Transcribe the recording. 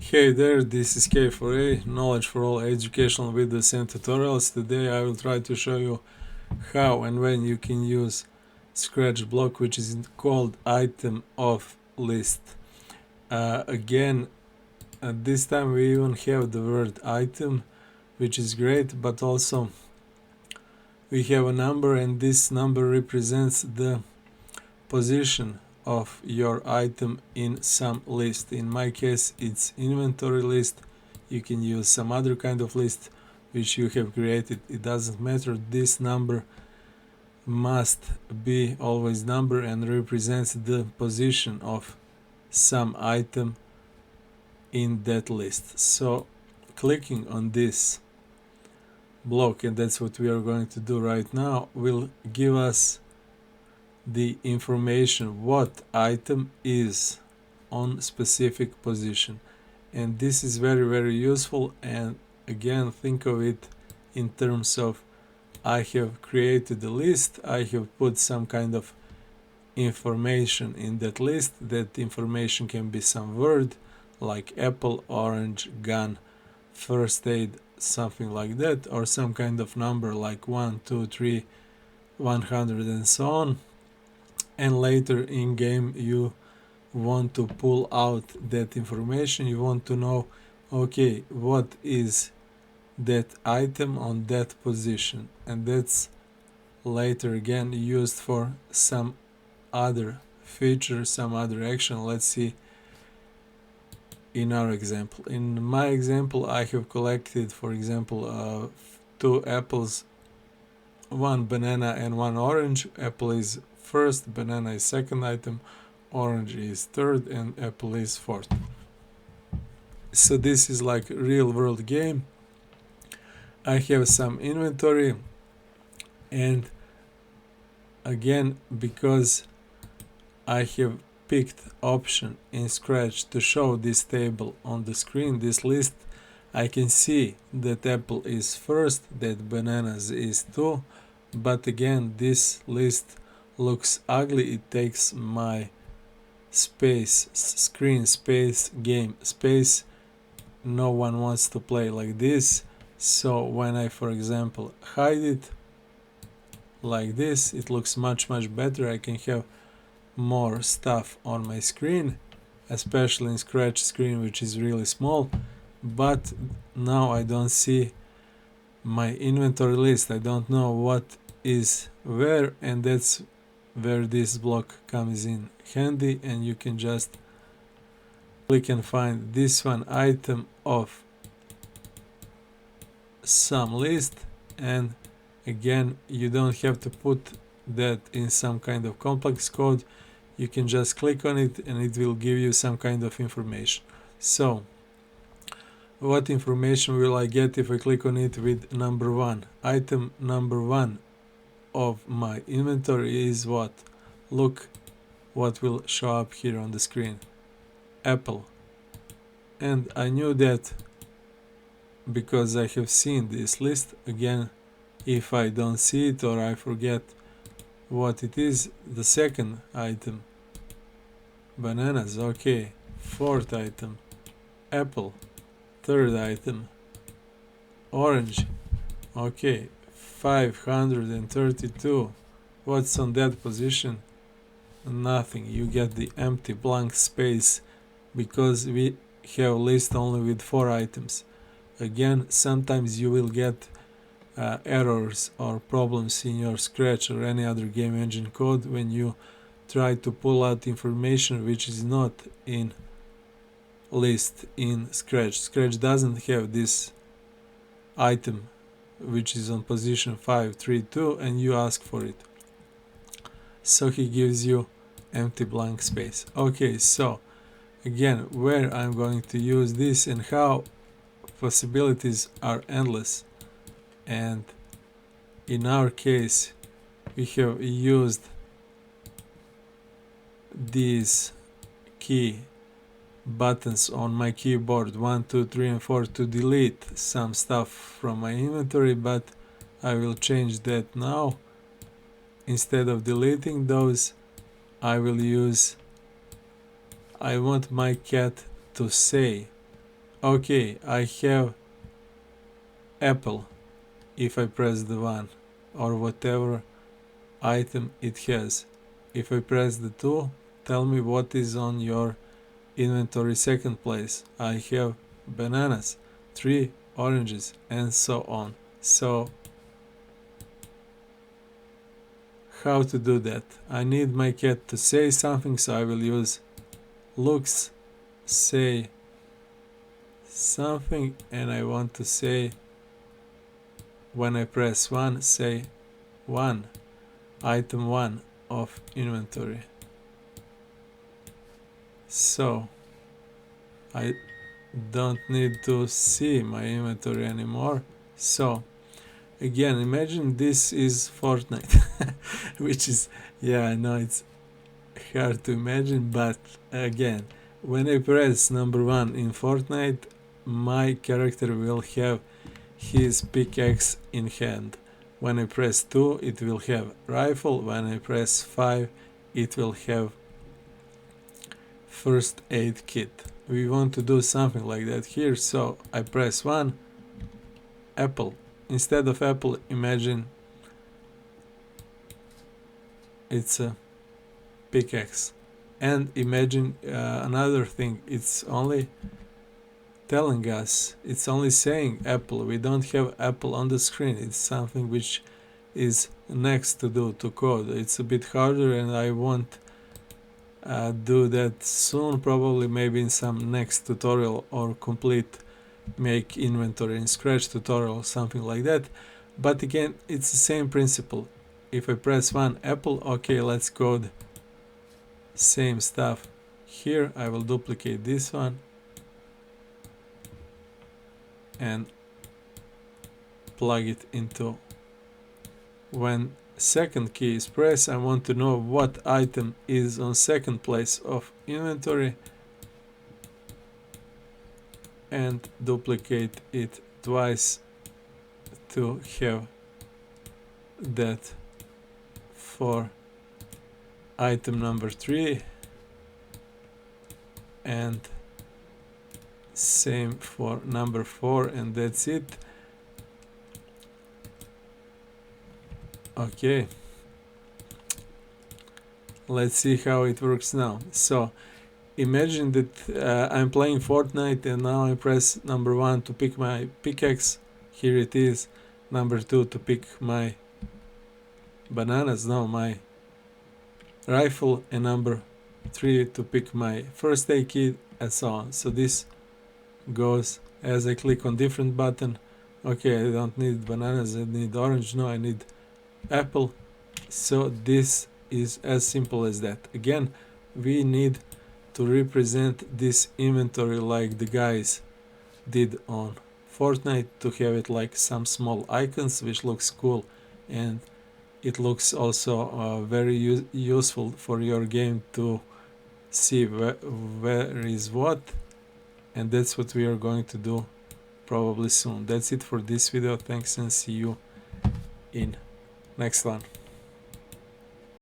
Hey there, this is K4A, Knowledge for All educational videos and tutorials. Today I will try to show you how and when you can use Scratch block, which is called item of list. Again, this time we even have the word item, which is great, but also we have a number, and this number represents the position of your item in some list. In my case, it's inventory list. You can use some other kind of list which you have created. It doesn't matter. This number must be always number and represents the position of some item in that list. So clicking on this block, and that's what we are going to do right now, will give us the information what item is on specific position. And this is very useful. And again, think of it in terms of I have created a list, I have put some kind of information in that list. That information can be some word like apple, orange, gun, first aid, something like that, or some kind of number like 1, 2, 3, 100 and so on. And later in game you want to pull out that information. You want to know, okay, what is that item on that position, and that's later again used for some other feature, some other action. Let's see in our example. In my example, I have collected, for example, 2 apples, 1 banana and 1 orange. Apple is first, banana is second item, orange is third, and apple is fourth. So this is like real world game. I have some inventory, and again, because I have picked option in Scratch to show this table on the screen, this list, I can see that apple is first, that bananas is 2, but again this list looks ugly. It takes my space, screen space, game space. No one wants to play like this. So when I, for example, hide it like this, it looks much better. I can have more stuff on my screen, especially in Scratch screen, which is really small. But now I don't see my inventory list. I don't know what is where, and that's where this block comes in handy. And you can just click and find this one, item of some list, and again you don't have to put that in some kind of complex code. You can just click on it and it will give you some kind of information. So what information will I get if I click on it with number 1? Item number 1 of my inventory is what? Look what will show up here on the screen. Apple. And I knew that because I have seen this list. Again, if I don't see it or I forget what it is, the second item, bananas, okay, fourth item, apple, third item, orange, okay, 532. What's on that position? Nothing. You get the empty blank space because we have a list only with 4 items. Again, sometimes you will get errors or problems in your Scratch or any other game engine code when you try to pull out information which is not in list in Scratch. Scratch doesn't have this item which is on position 532 and you ask for it. So he gives you empty blank space. Okay, so again, where I'm going to use this and how, possibilities are endless. And in our case we have used these key buttons on my keyboard 1, 2, 3 and 4 to delete some stuff from my inventory, but I will change that now. Instead of deleting those, I will use, I want my cat to say Okay, I have apple if I press the 1 or whatever item it has. If I press the 2, tell me what is on your inventory second place. I have bananas, 3 oranges, and so on. So how to do that? I need my cat to say something, so I will use looks say something, and I want to say when I press 1 say 1 item 1 of inventory. So I don't need to see my inventory anymore. So again, imagine this is Fortnite, which is, yeah, I know it's hard to imagine, but again, when I press number 1 in Fortnite, my character will have his pickaxe in hand. When I press 2, it will have rifle. When I press 5, it will have first aid kit. We want to do something like that here, so I press 1, apple. Instead of apple, imagine it's a pickaxe. And imagine another thing, it's only telling us, it's only saying apple. We don't have apple on the screen. It's something which is next to do to code. It's a bit harder, and I won't do that soon, probably maybe in some next tutorial or complete make inventory in Scratch tutorial, something like that. But again, it's the same principle. If I press 1 apple, okay, let's code same stuff here. I will duplicate this one and plug it into. When second key is pressed, I want to know what item is on second place of inventory and duplicate it twice to have that for item number 3, and same for number 4, and that's it. Okay, let's see how it works now. So imagine that I'm playing Fortnite, and now I press number 1 to pick my pickaxe. Here it is. Number 2 to pick my bananas, no, my rifle, and number 3 to pick my first aid kit, and so on. So this goes as I click on different button. Okay, I don't need bananas, I need orange, no, I need apple. So this is as simple as that. Again, we need to represent this inventory like the guys did on Fortnite, to have it like some small icons, which looks cool, and it looks also very useful for your game to see where is what, and that's what we are going to do probably soon. That's it for this video. Thanks, and see you in next one.